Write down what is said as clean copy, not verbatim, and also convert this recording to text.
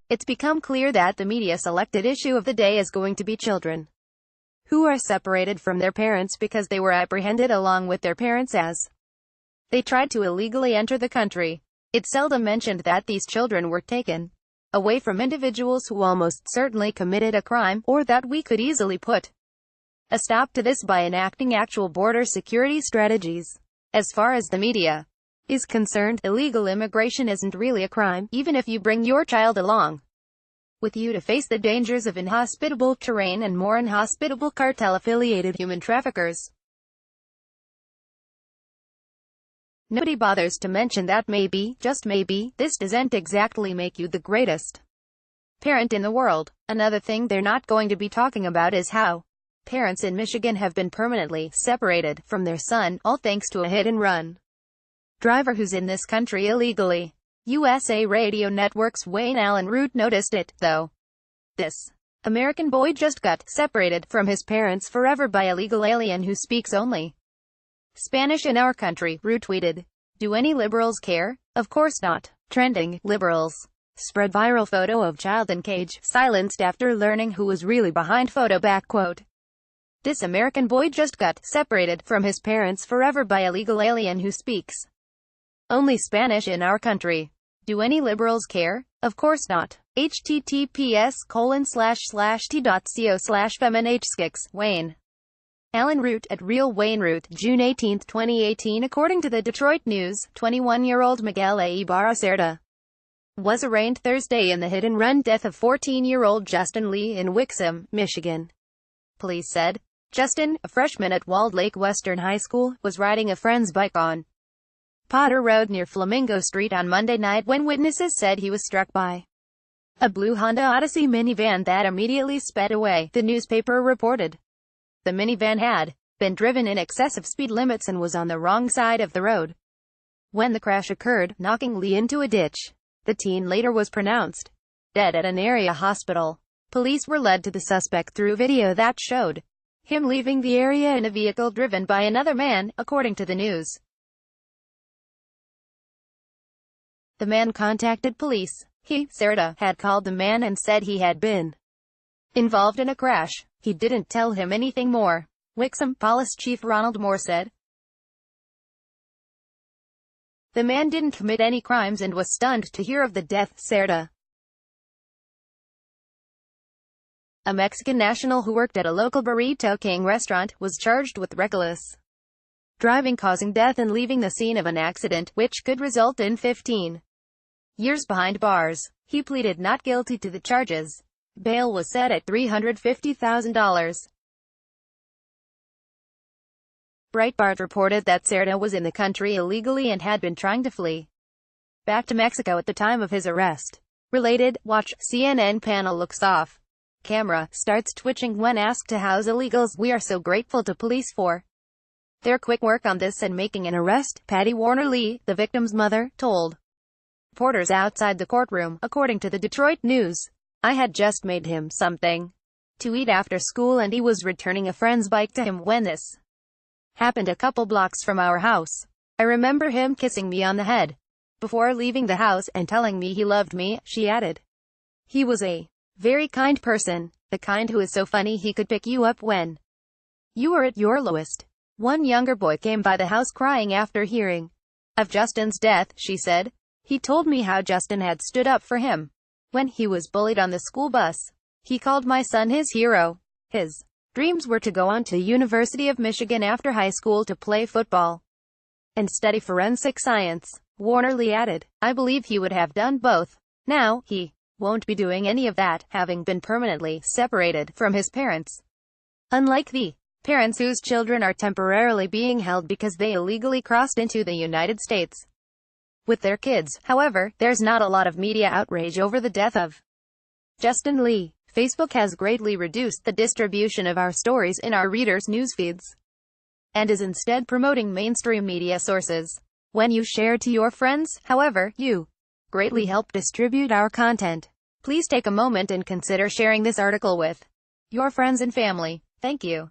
It's become clear that the media selected issue of the day is going to be children who are separated from their parents because they were apprehended along with their parents as they tried to illegally enter the country. It seldom mentioned that these children were taken away from individuals who almost certainly committed a crime, or that we could easily put a stop to this by enacting actual border security strategies. As far as the media is concerned, illegal immigration isn't really a crime, even if you bring your child along with you to face the dangers of inhospitable terrain and more inhospitable cartel-affiliated human traffickers. Nobody bothers to mention that maybe, just maybe, this doesn't exactly make you the greatest parent in the world. Another thing they're not going to be talking about is how parents in Michigan have been permanently separated from their son, all thanks to a hit-and-run driver who's in this country illegally. USA Radio Network's Wayne Allyn Root noticed it, though. This American boy just got separated from his parents forever by a legal alien who speaks only Spanish in our country, Root tweeted. Do any liberals care? Of course not. Trending, liberals spread viral photo of child in cage, silenced after learning who was really behind photo backquote. This American boy just got separated from his parents forever by a legal alien who speaks only Spanish in our country. Do any liberals care? Of course not. https://t.co/feminhskicks, Wayne Allyn Root at Real Wayne Root, June 18, 2018. According to the Detroit News, 21-year-old Miguel A. Ibarra Cerda was arraigned Thursday in the hit-and-run death of 14-year-old Justin Lee in Wixom, Michigan. Police said Justin, a freshman at Walled Lake Western High School, was riding a friend's bike on Potter Road near Flamingo Street on Monday night when witnesses said he was struck by a blue Honda Odyssey minivan that immediately sped away, the newspaper reported. The minivan had been driven in excess of speed limits and was on the wrong side of the road when the crash occurred, knocking Lee into a ditch. The teen later was pronounced dead at an area hospital. Police were led to the suspect through video that showed him leaving the area in a vehicle driven by another man, according to the news. The man contacted police. He, Cerda, had called the man and said he had been involved in a crash. He didn't tell him anything more. Wixom Police Chief Ronald Moore said the man didn't commit any crimes and was stunned to hear of the death. Cerda, a Mexican national who worked at a local Burrito King restaurant, was charged with reckless driving causing death and leaving the scene of an accident, which could result in 15 years behind bars. He pleaded not guilty to the charges. Bail was set at $350,000. Breitbart reported that Cerda was in the country illegally and had been trying to flee back to Mexico at the time of his arrest. Related, watch, CNN panel looks off. Camera starts twitching when asked to house illegals. We are so grateful to police for their quick work on this and making an arrest, Patty Warner Lee, the victim's mother, told reporters outside the courtroom, according to the Detroit News. I had just made him something to eat after school and he was returning a friend's bike to him when this happened a couple blocks from our house. I remember him kissing me on the head before leaving the house and telling me he loved me, she added. He was a very kind person, the kind who is so funny he could pick you up when you were at your lowest. One younger boy came by the house crying after hearing of Justin's death, she said. He told me how Justin had stood up for him when he was bullied on the school bus. He called my son his hero. His dreams were to go on to University of Michigan after high school to play football and study forensic science. Warner Lee added, I believe he would have done both. Now, he won't be doing any of that, having been permanently separated from his parents. Unlike the parents whose children are temporarily being held because they illegally crossed into the United States with their kids, however, there's not a lot of media outrage over the death of Justin Lee. Facebook has greatly reduced the distribution of our stories in our readers' newsfeeds and is instead promoting mainstream media sources. When you share to your friends, however, you greatly help distribute our content. Please take a moment and consider sharing this article with your friends and family. Thank you.